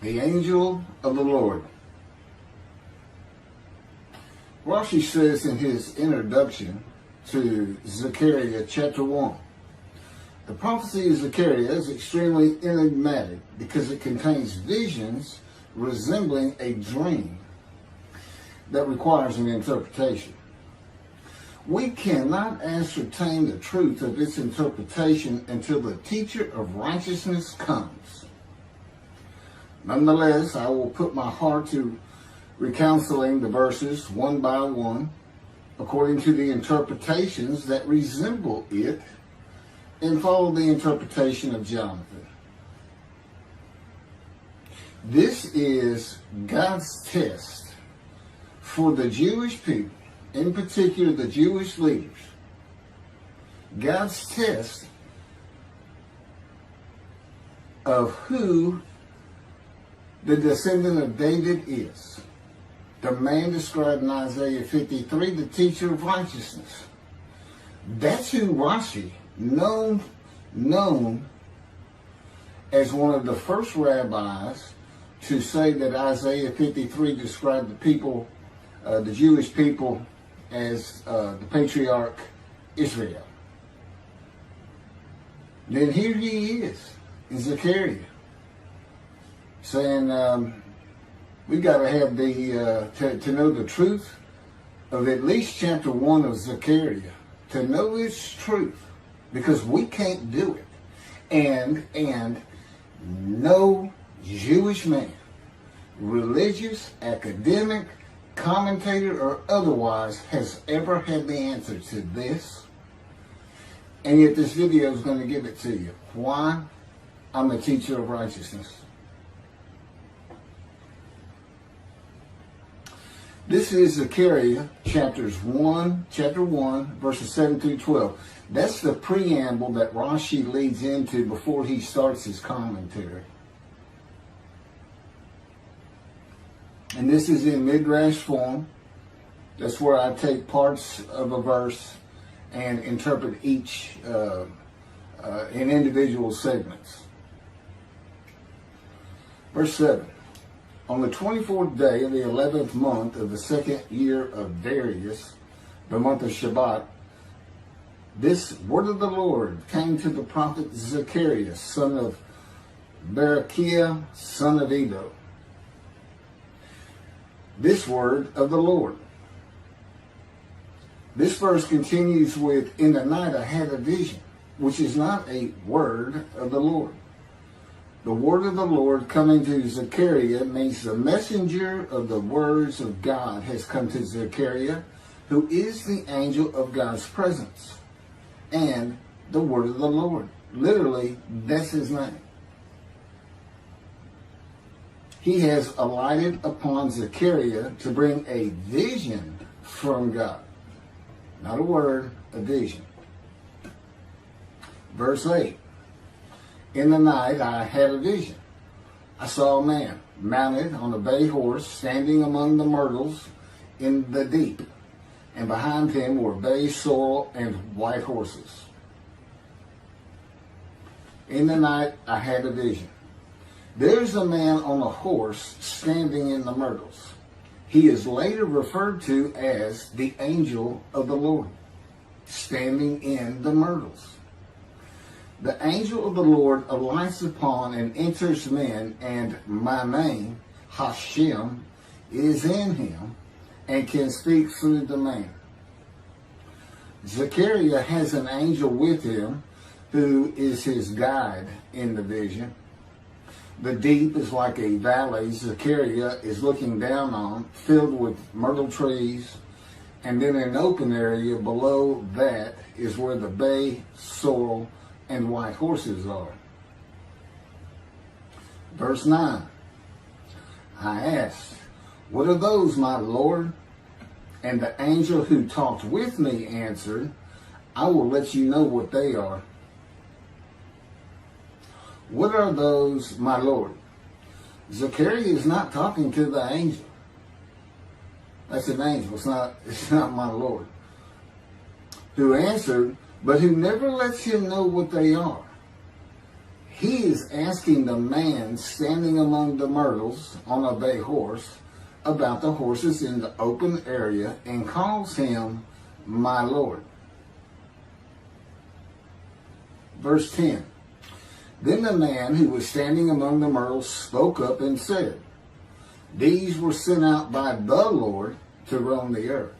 The angel of the Lord. Rashi says in his introduction to Zechariah chapter 1, the prophecy of Zechariah is extremely enigmatic because it contains visions resembling a dream that requires an interpretation. We cannot ascertain the truth of its interpretation until the teacher of righteousness comes. Nonetheless, I will put my heart to recounseling the verses one by one, according to the interpretations that resemble it, and follow the interpretation of Jonathan. This is God's test for the Jewish people, in particular the Jewish leaders. God's test of who the descendant of David is. The man described in Isaiah 53, the teacher of righteousness. That's who Rashi, known as one of the first rabbis to say that Isaiah 53 described the people, the Jewish people, as the patriarch Israel. Then here he is in Zechariah saying, we got to have to know the truth of at least chapter 1 of Zechariah, to know its truth, because we can't do it. And no Jewish man, religious, academic, commentator, or otherwise, has ever had the answer to this. And yet this video is going to give it to you. Why? I'm a teacher of righteousness. This is Zechariah chapter 1, verses 7 through 12. That's the preamble that Rashi leads into before he starts his commentary. And this is in midrash form. That's where I take parts of a verse and interpret each in individual segments. Verse 7. On the 24th day of the 11th month of the second year of Darius, the month of Shabbat, this word of the Lord came to the prophet Zechariah, son of Berechiah, son of Edo. This word of the Lord. This verse continues with, in the night I had a vision, which is not a word of the Lord. The word of the Lord coming to Zechariah means the messenger of the words of God has come to Zechariah, who is the angel of God's presence, and the word of the Lord. Literally, that's his name. He has alighted upon Zechariah to bring a vision from God. Not a word, a vision. Verse 8. In the night I had a vision. I saw a man mounted on a bay horse standing among the myrtles in the deep, and behind him were bay, sorrel, and white horses. In the night I had a vision. There's a man on a horse standing in the myrtles. He is later referred to as the angel of the Lord, standing in the myrtles. The angel of the Lord alights upon and enters men, and my name, Hashem, is in him and can speak through the man. Zechariah has an angel with him who is his guide in the vision. The deep is like a valley Zechariah is looking down on, filled with myrtle trees, and then an open area below that is where the bay, sorrel, and white horses are. Verse 9. I asked, what are those, my Lord? And the angel who talked with me answered, I will let you know what they are. What are those, my Lord? Zechariah is not talking to the angel. That's an angel. It's not my Lord. Who answered, but who never lets him know what they are. he is asking the man standing among the myrtles on a bay horse about the horses in the open area and calls him my Lord. Verse 10. Then the man who was standing among the myrtles spoke up and said, these were sent out by the Lord to roam the earth.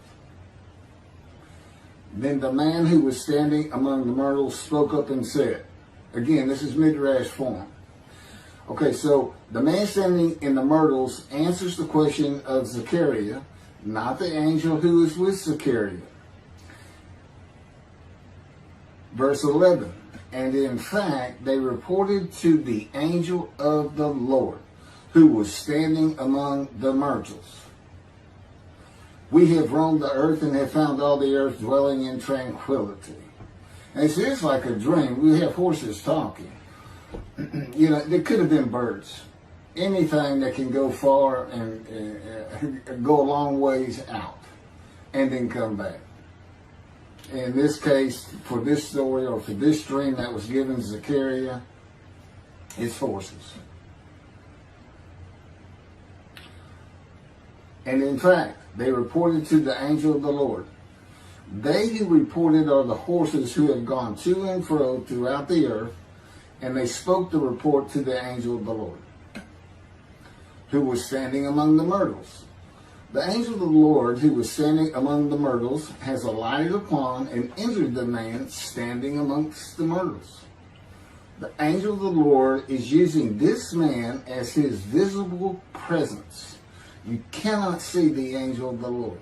Then the man who was standing among the myrtles spoke up and said, again, this is midrash form. Okay, so the man standing in the myrtles answers the question of Zechariah, not the angel who is with Zechariah. Verse 11, and in fact, they reported to the angel of the Lord, who was standing among the myrtles. We have roamed the earth and have found all the earth dwelling in tranquility. And it's just like a dream. We have horses talking. You know, there could have been birds. Anything that can go far and go a long ways out and then come back. In this case, for this story or for this dream that was given to Zechariah, it's horses. And in fact, they reported to the angel of the Lord. They who reported are the horses who have gone to and fro throughout the earth, and they spoke the report to the angel of the Lord, who was standing among the myrtles. The angel of the Lord, who was standing among the myrtles, has alighted upon and entered the man standing amongst the myrtles. The angel of the Lord is using this man as his visible presence. You cannot see the angel of the Lord.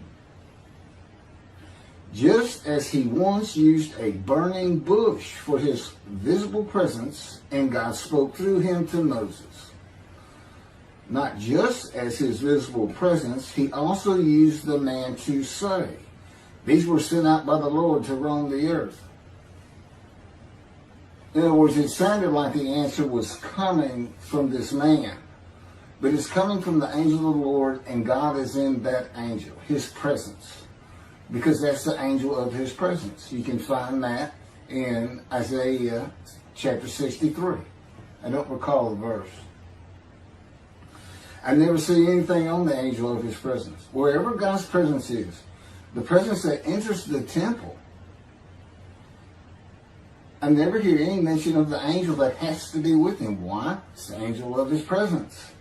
Just as he once used a burning bush for his visible presence, and God spoke through him to Moses. Not just as his visible presence, he also used the man to say, these were sent out by the Lord to roam the earth. In other words, it sounded like the answer was coming from this man. But it's coming from the angel of the Lord, and God is in that angel, his presence. Because that's the angel of his presence. You can find that in Isaiah chapter 63. I don't recall the verse. I never see anything on the angel of his presence. Wherever God's presence is, the presence that enters the temple, I never hear any mention of the angel that has to be with him. Why? It's the angel of his presence,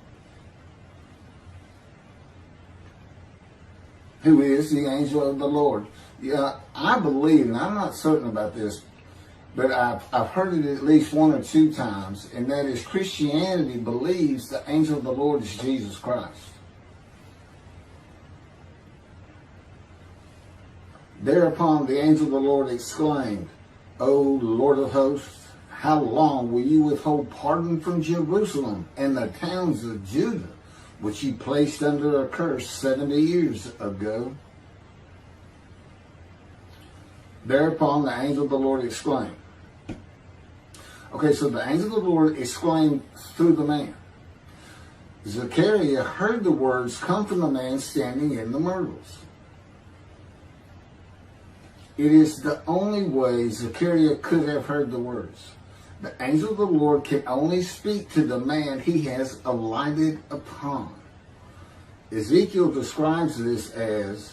who is the angel of the Lord. Yeah, I believe, and I'm not certain about this, but I've heard it at least one or two times, and that is Christianity believes the angel of the Lord is Jesus Christ. Thereupon the angel of the Lord exclaimed, O Lord of hosts, how long will you withhold pardon from Jerusalem and the towns of Judah, which you placed under a curse 70 years ago? Thereupon the angel of the Lord exclaimed. Okay, so the angel of the Lord exclaimed through the man. Zechariah heard the words come from the man standing in the myrtles. It is the only way Zechariah could have heard the words. The angel of the Lord can only speak to the man he has alighted upon. Ezekiel describes this as,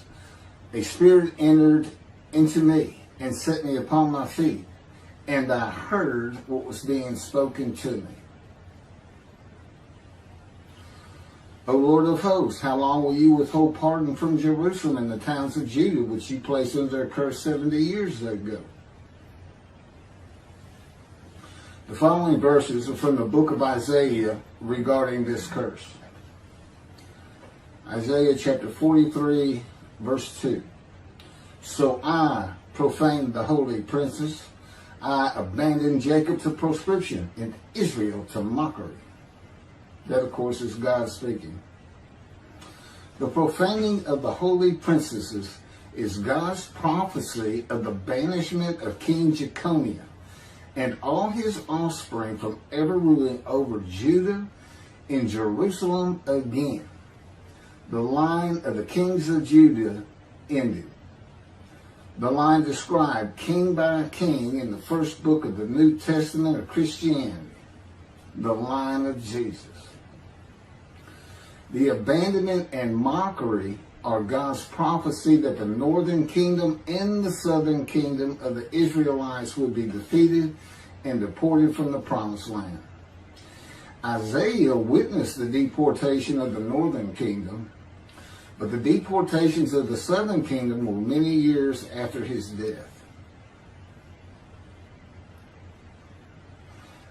a spirit entered into me and set me upon my feet, and I heard what was being spoken to me. O Lord of hosts, how long will you withhold pardon from Jerusalem and the towns of Judah, which you placed under a curse 70 years ago? The following verses are from the book of Isaiah regarding this curse. Isaiah chapter 43, verse 2. So I profaned the holy princes. I abandoned Jacob to proscription and Israel to mockery. That, of course, is God speaking. The profaning of the holy princesses is God's prophecy of the banishment of King Jeconiah and all his offspring from ever ruling over Judah and Jerusalem again. The line of the kings of Judah ended. The line described king by king in the first book of the New Testament of Christianity. the line of Jesus. The abandonment and mockery are God's prophecy that the northern kingdom and the southern kingdom of the Israelites would be defeated and deported from the promised land. Isaiah witnessed the deportation of the northern kingdom, but the deportations of the southern kingdom were many years after his death.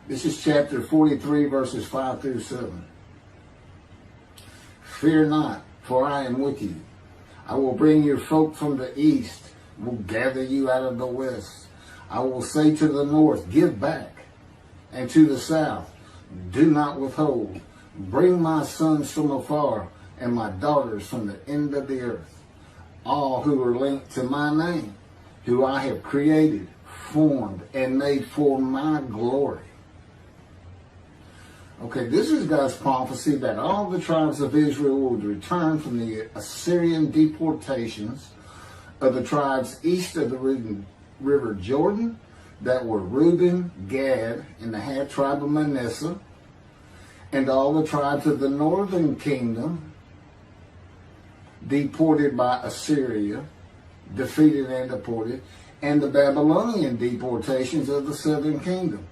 This is chapter 43, verses 5 through 7. Fear not, for I am with you. I will bring your folk from the east, will gather you out of the west. I will say to the north, give back, and to the south, do not withhold. Bring my sons from afar, and my daughters from the end of the earth, all who are linked to my name, who I have created, formed, and made for my glory. Okay, this is God's prophecy that all the tribes of Israel would return from the Assyrian deportations of the tribes east of the river Jordan, that were Reuben, Gad, and the half tribe of Manasseh, and all the tribes of the northern kingdom, deported by Assyria, defeated and deported, and the Babylonian deportations of the southern kingdom.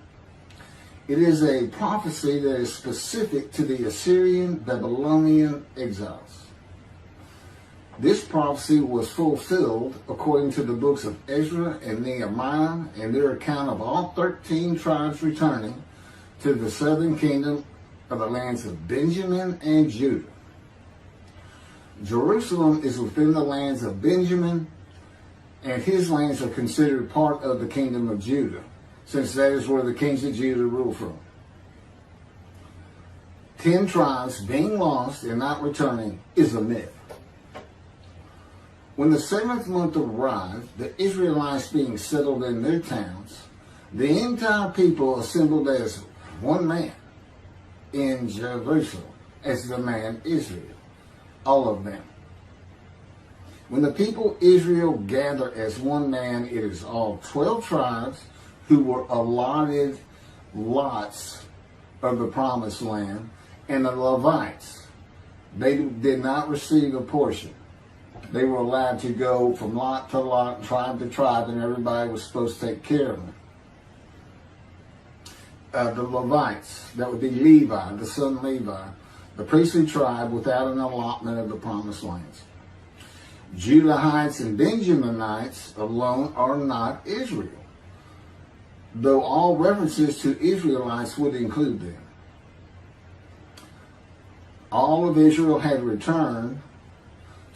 It is a prophecy that is specific to the Assyrian Babylonian exiles. This prophecy was fulfilled according to the books of Ezra and Nehemiah and their account of all 13 tribes returning to the southern kingdom of the lands of Benjamin and Judah. Jerusalem is within the lands of Benjamin, and his lands are considered part of the kingdom of Judah, since that is where the kings of Judah rule from. 10 tribes being lost and not returning is a myth. When the 7th month arrived, the Israelites being settled in their towns, the entire people assembled as one man in Jerusalem, as the man Israel, all of them. When the people Israel gather as one man, it is all 12 tribes who were allotted lots of the promised land, and the Levites. They did not receive a portion. They were allowed to go from lot to lot, tribe to tribe, and everybody was supposed to take care of them. The Levites, that would be Levi, the son Levi, the priestly tribe without an allotment of the promised lands. Judahites and Benjaminites alone are not Israel, though all references to Israelites would include them. All of Israel had returned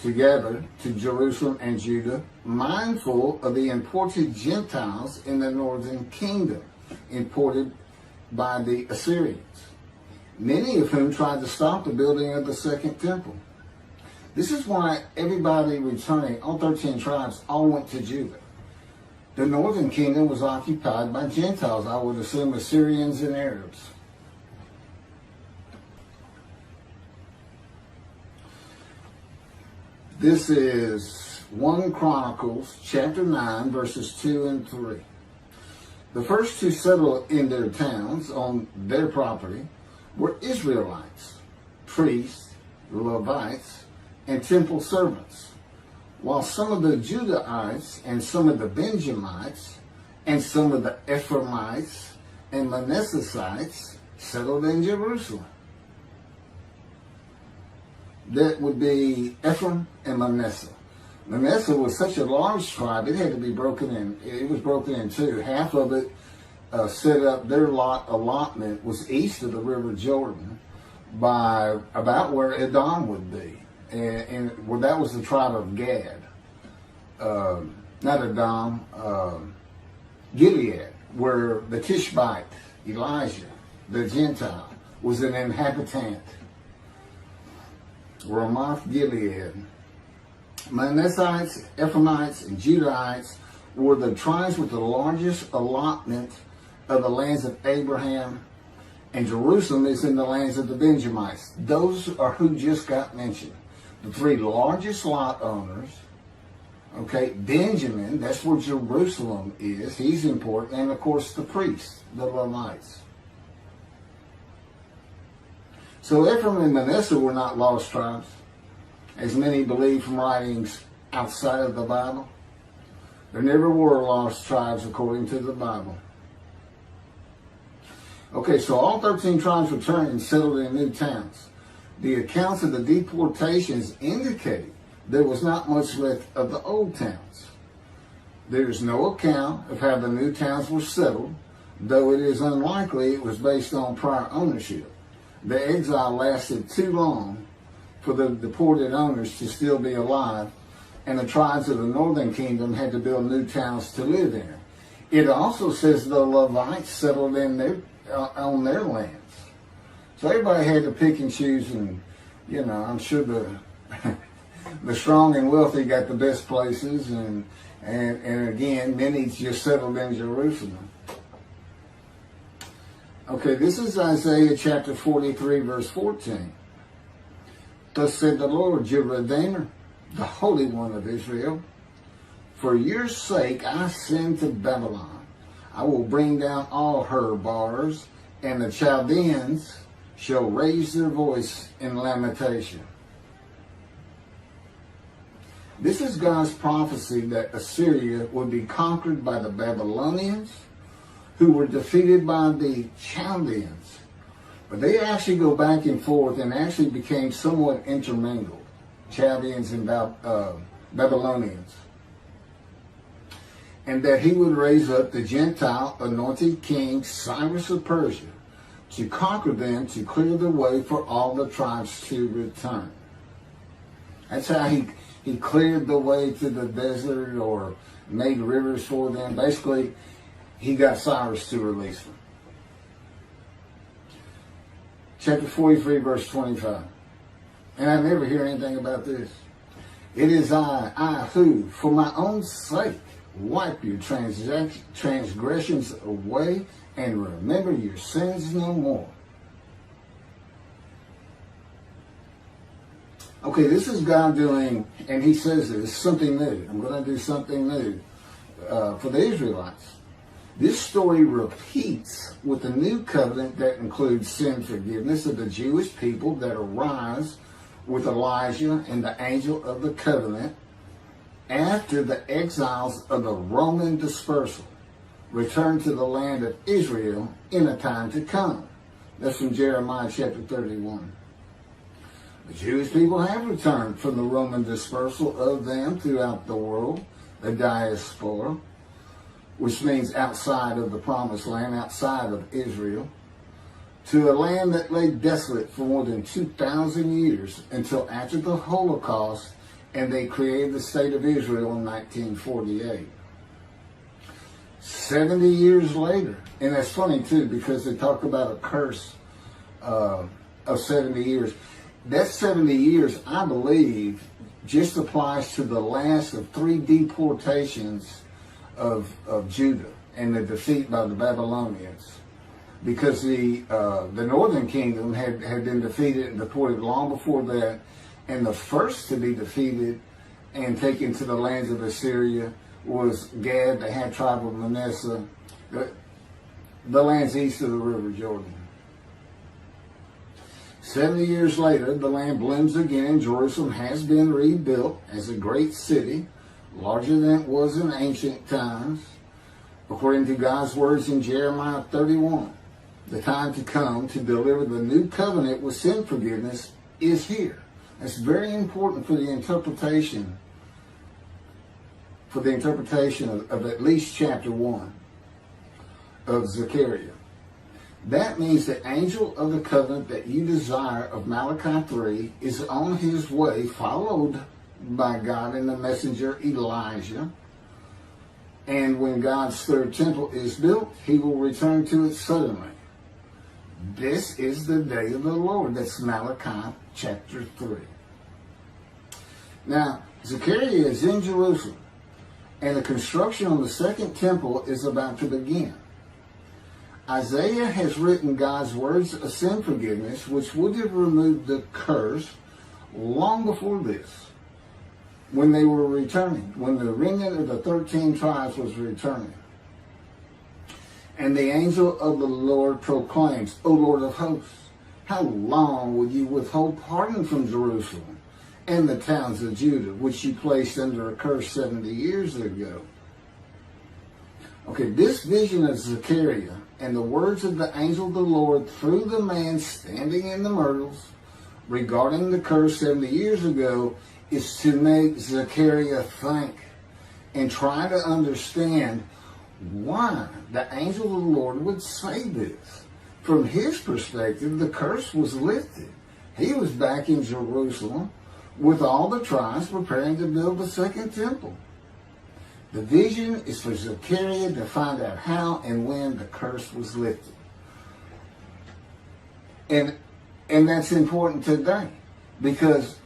together to Jerusalem and Judah, mindful of the imported Gentiles in the northern kingdom, imported by the Assyrians, many of whom tried to stop the building of the second temple. This is why everybody returning, all 13 tribes, all went to Judah. The northern kingdom was occupied by Gentiles, I would assume Assyrians and Arabs. This is 1 Chronicles chapter 9, verses 2 and 3. The first to settle in their towns on their property were Israelites, priests, Levites, and temple servants, while some of the Judahites and some of the Benjamites and some of the Ephraimites and Manassesites settled in Jerusalem. That would be Ephraim and Manasseh. Manasseh was such a large tribe, it had to be broken in. It was broken in two. Half of it set up, their allotment was east of the river Jordan by about where Edom would be. And well, that was the tribe of Gad. Not Edom, Gilead, where the Tishbite, Elijah, the Gentile, was an inhabitant. Ramoth Gilead. Manassites, Ephraimites, and Judahites were the tribes with the largest allotment of the lands of Abraham, and Jerusalem is in the lands of the Benjamites. Those are who just got mentioned. The 3 largest lot owners. Okay, Benjamin, that's where Jerusalem is. He's important. And of course the priests, the Levites. So Ephraim and Manasseh were not lost tribes, as many believe from writings outside of the Bible. There never were lost tribes according to the Bible. Okay, so all 13 tribes returned and settled in new towns. The accounts of the deportations indicate there was not much left of the old towns. There is no account of how the new towns were settled, though it is unlikely it was based on prior ownership. The exile lasted too long for the deported owners to still be alive, and the tribes of the northern kingdom had to build new towns to live in. It also says the Levites settled in on their lands. So everybody had to pick and choose, and I'm sure the strong and wealthy got the best places, and again, many just settled in Jerusalem. Okay, this is Isaiah chapter 43, verse 14. Thus said the Lord, your Redeemer, the Holy One of Israel, for your sake I send to Babylon. I will bring down all her bars, and the Chaldeans shall raise their voice in lamentation. This is God's prophecy that Assyria would be conquered by the Babylonians, who were defeated by the Chaldeans. But they actually go back and forth and actually became somewhat intermingled, Chaldeans and Babylonians. And that he would raise up the Gentile anointed king Cyrus of Persia to conquer them, to clear the way for all the tribes to return. That's how he cleared the way to the desert or made rivers for them. Basically, he got Cyrus to release them. Chapter 43, verse 25. And I never hear anything about this. It is I who, for my own sake, wipe your transgressions away and remember your sins no more. Okay, this is God doing, and he says this, something new. I'm going to do something new for the Israelites. This story repeats with the new covenant that includes sin forgiveness of the Jewish people that arise with Elijah and the angel of the covenant after the exiles of the Roman dispersal return to the land of Israel in a time to come. That's from Jeremiah chapter 31. The Jewish people have returned from the Roman dispersal of them throughout the world, the diaspora, which means outside of the promised land, outside of Israel, to a land that lay desolate for more than 2,000 years until after the Holocaust, and they created the state of Israel in 1948. 70 years later, and that's funny too, because they talk about a curse of 70 years. That 70 years, I believe, just applies to the last of 3 deportations of Judah and the defeat by the Babylonians. Because the northern kingdom had been defeated and deported long before that, and the first to be defeated and taken to the lands of Assyria was Gad, the half tribe of Manasseh, the lands east of the river Jordan. 70 years later, the land blooms again, and Jerusalem has been rebuilt as a great city, larger than it was in ancient times. According to God's words in Jeremiah 31, the time to come to deliver the new covenant with sin forgiveness is here. That's very important for the interpretation of at least chapter 1 of Zechariah. That means the angel of the covenant that you desire of Malachi 3 is on his way, followed by God and the messenger Elijah. And when God's third temple is built, he will return to it suddenly. This is the day of the Lord. That's Malachi chapter 3. Now, Zechariah is in Jerusalem, and the construction on the second temple is about to begin. Isaiah has written God's words of sin forgiveness, which would have removed the curse long before this, when they were returning, when the remnant of the 13 tribes was returning. And the angel of the Lord proclaims, O Lord of hosts, How long will you withhold pardon from Jerusalem and the towns of Judah, which you placed under a curse 70 years ago? Okay, this vision of Zechariah and the words of the angel of the Lord through the man standing in the myrtles regarding the curse 70 years ago is to make Zechariah think and try to understand why the angel of the Lord would say this. From his perspective, the curse was lifted. He was back in Jerusalem with all the tribes preparing to build the second temple. The vision is for Zechariah to find out how and when the curse was lifted. And that's important today, because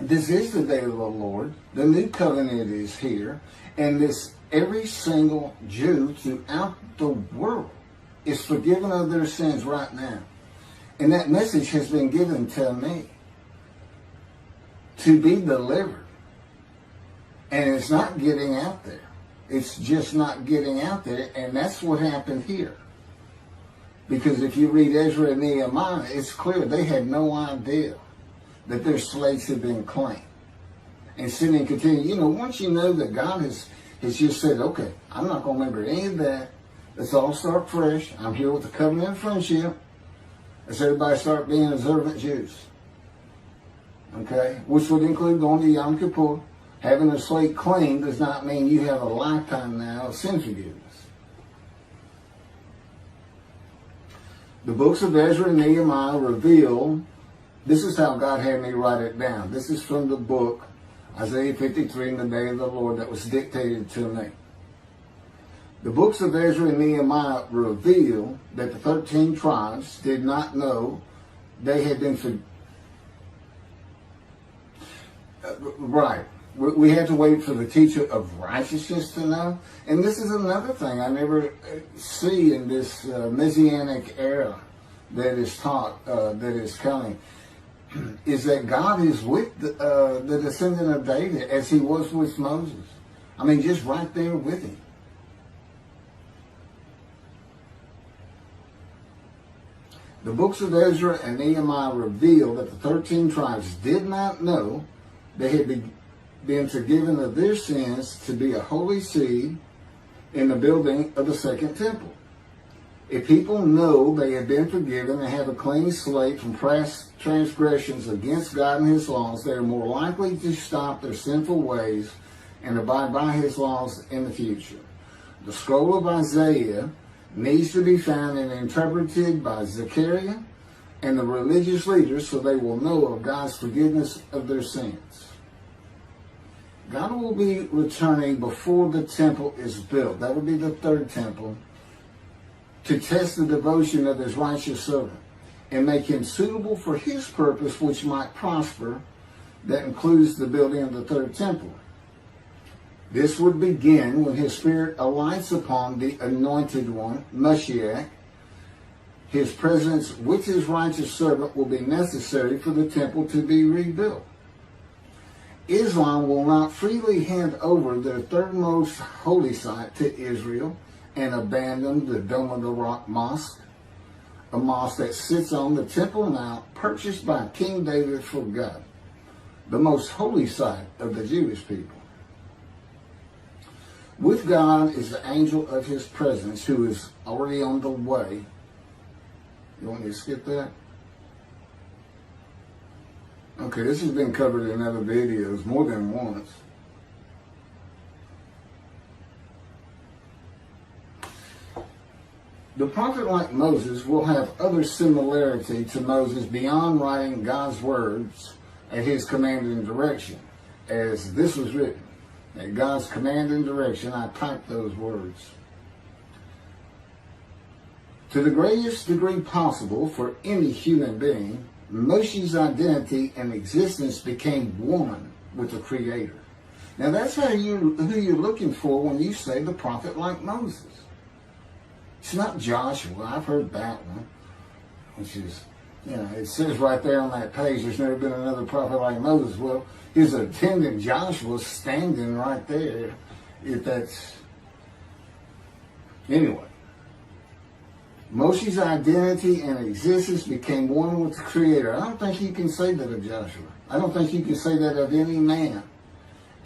this is the day of the Lord. The new covenant is here, and every single Jew throughout the world is forgiven of their sins right now. And that message has been given to me to be delivered. And it's not getting out there. It's just not getting out there. And that's what happened here. Because if you read Ezra and Nehemiah, it's clear they had no idea that their slates had been claimed. And sitting and continue, once you know that God has just said, okay, I'm not going to remember any of that. Let's all start fresh. I'm here with the covenant of friendship. Let's everybody start being observant Jews. Okay? Which would include going to Yom Kippur. Having a slate clean does not mean you have a lifetime now of sin forgiveness. The books of Ezra and Nehemiah reveal, this is how God had me write it down. This is from the book, Isaiah 53, in the day of the Lord, that was dictated to me. The books of Ezra and Nehemiah reveal that the 13 tribes did not know they had been right. We have to wait for the teacher of righteousness to know. And this is another thing I never see in this Messianic era that is taught, that is coming, is that God is with the descendant of David as he was with Moses. I mean, just right there with him. The books of Ezra and Nehemiah reveal that the 13 tribes did not know they had been forgiven of their sins to be a holy seed in the building of the second temple. If people know they have been forgiven and have a clean slate from past transgressions against God and his laws, they are more likely to stop their sinful ways and abide by his laws in the future. The scroll of Isaiah needs to be found and interpreted by Zechariah and the religious leaders so they will know of God's forgiveness of their sins. God will be returning before the temple is built. That would be the third temple, to test the devotion of his righteous servant and make him suitable for his purpose, which might prosper. That includes the building of the third temple. This would begin when his spirit alights upon the anointed one, Moshiach. His presence with his righteous servant will be necessary for the temple to be rebuilt. Islam will not freely hand over their third most holy site to Israel and abandon the Dome of the Rock Mosque, a mosque that sits on the Temple Mount purchased by King David for God, the most holy site of the Jewish people. With God is the angel of his presence, who is already on the way. You want me to skip that? Okay, this has been covered in other videos more than once. The prophet like Moses will have other similarity to Moses beyond writing God's words at his command and direction, as this was written. At God's command and direction, I typed those words. To the greatest degree possible for any human being, Moshe's identity and existence became one with the Creator. Now that's who you're looking for when you say the prophet like Moses. It's not Joshua. I've heard that one, which is, it says right there on that page, there's never been another prophet like Moses. Well, his attendant Joshua standing right there, if that's... Anyway, Moshe's identity and existence became one with the Creator. I don't think you can say that of Joshua. I don't think you can say that of any man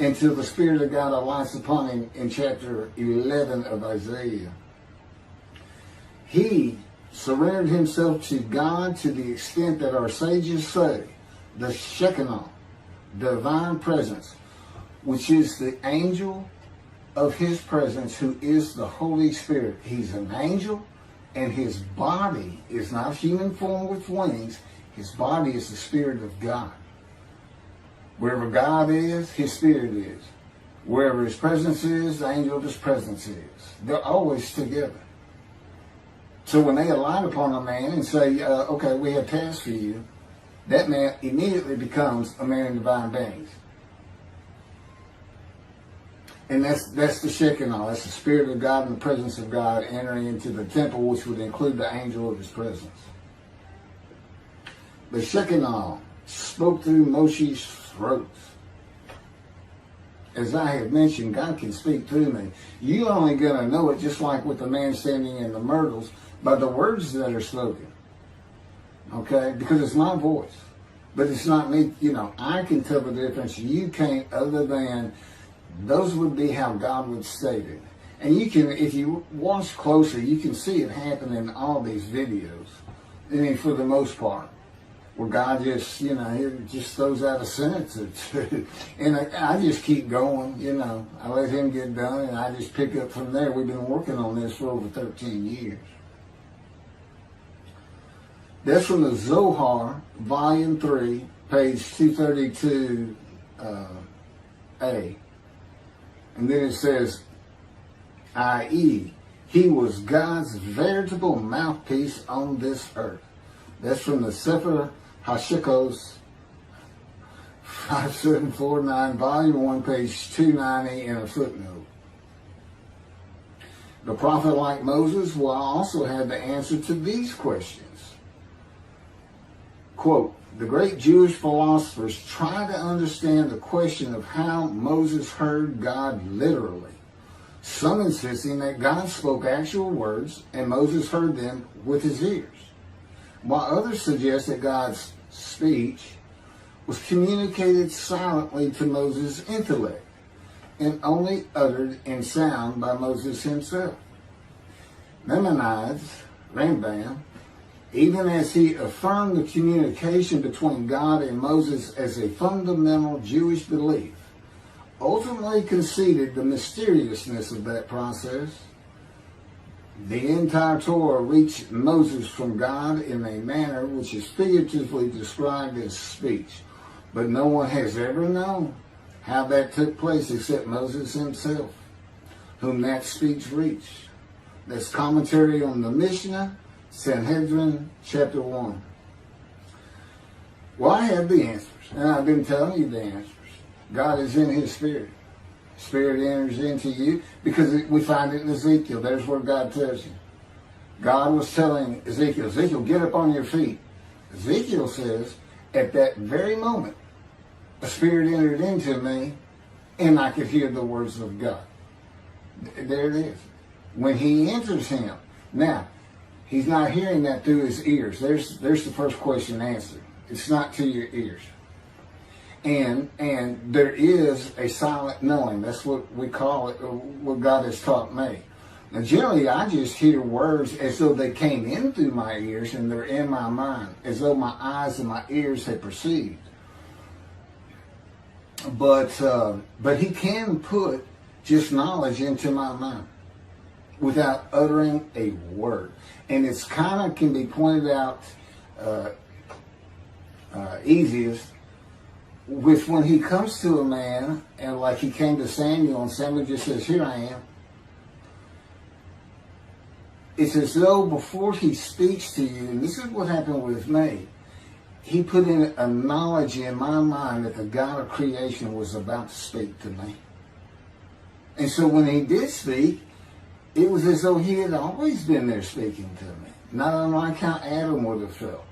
until the Spirit of God alights upon him in chapter 11 of Isaiah. He surrendered himself to God to the extent that our sages say the Shekinah, divine presence, which is the angel of his presence, who is the Holy Spirit. He's an angel, and his body is not human form with wings. His body is the Spirit of God. Wherever God is, his Spirit is. Wherever his presence is, the angel of his presence is. They're always together. So when they alight upon a man and say, okay, we have tasks for you, that man immediately becomes a man in divine beings. And that's the Shekinah. That's the Spirit of God and the presence of God entering into the temple, which would include the angel of his presence. The Shekinah spoke through Moshe's throat. As I have mentioned, God can speak through me. You're only going to know it, just like with the man standing in the myrtles, by the words that are spoken. Okay? Because it's my voice. But it's not me. You know, I can tell the difference. You can't, other than those would be how God would state it. And you can, if you watch closer, you can see it happen in all these videos. I mean, for the most part. Where God just, you know, he just throws out a sentence or two. And I just keep going, you know. I let him get done and I just pick up from there. We've been working on this for over 13 years. That's from the Zohar, Volume 3, page 232A. And then it says, i.e., he was God's veritable mouthpiece on this earth. That's from the Sefer Hashikos 5749, Volume 1, page 290, and a footnote. The prophet, like Moses, will also have the answer to these questions. Quote, the great Jewish philosophers try to understand the question of how Moses heard God literally, some insisting that God spoke actual words and Moses heard them with his ears, while others suggest that God's speech was communicated silently to Moses' intellect and only uttered in sound by Moses himself. Maimonides, Rambam, even as he affirmed the communication between God and Moses as a fundamental Jewish belief, ultimately conceded the mysteriousness of that process. The entire Torah reached Moses from God in a manner which is figuratively described as speech, but no one has ever known how that took place except Moses himself, whom that speech reached. That's commentary on the Mishnah, Sanhedrin, chapter 1. Well, I have the answers, and I've been telling you the answers. God is in his Spirit. Spirit enters into you because we find it in Ezekiel. There's where God tells you. God was telling Ezekiel, Ezekiel, get up on your feet. Ezekiel says, at that very moment, a spirit entered into me and I could hear the words of God. There it is. When he enters him. Now, he's not hearing that through his ears. There's the first question answered. It's not to your ears. And there is a silent knowing. That's what we call it, what God has taught me. Now, generally, I just hear words as though they came in through my ears and they're in my mind, as though my eyes and my ears had perceived. But he can put just knowledge into my mind without uttering a word. And it's kind of can be pointed out easiest with when he comes to a man, and like he came to Samuel, and Samuel just says, here I am. It's as though before he speaks to you, and this is what happened with me, he put in a knowledge in my mind that the God of creation was about to speak to me. And so when he did speak, it was as though he had always been there speaking to me. Not unlike how Adam would have felt.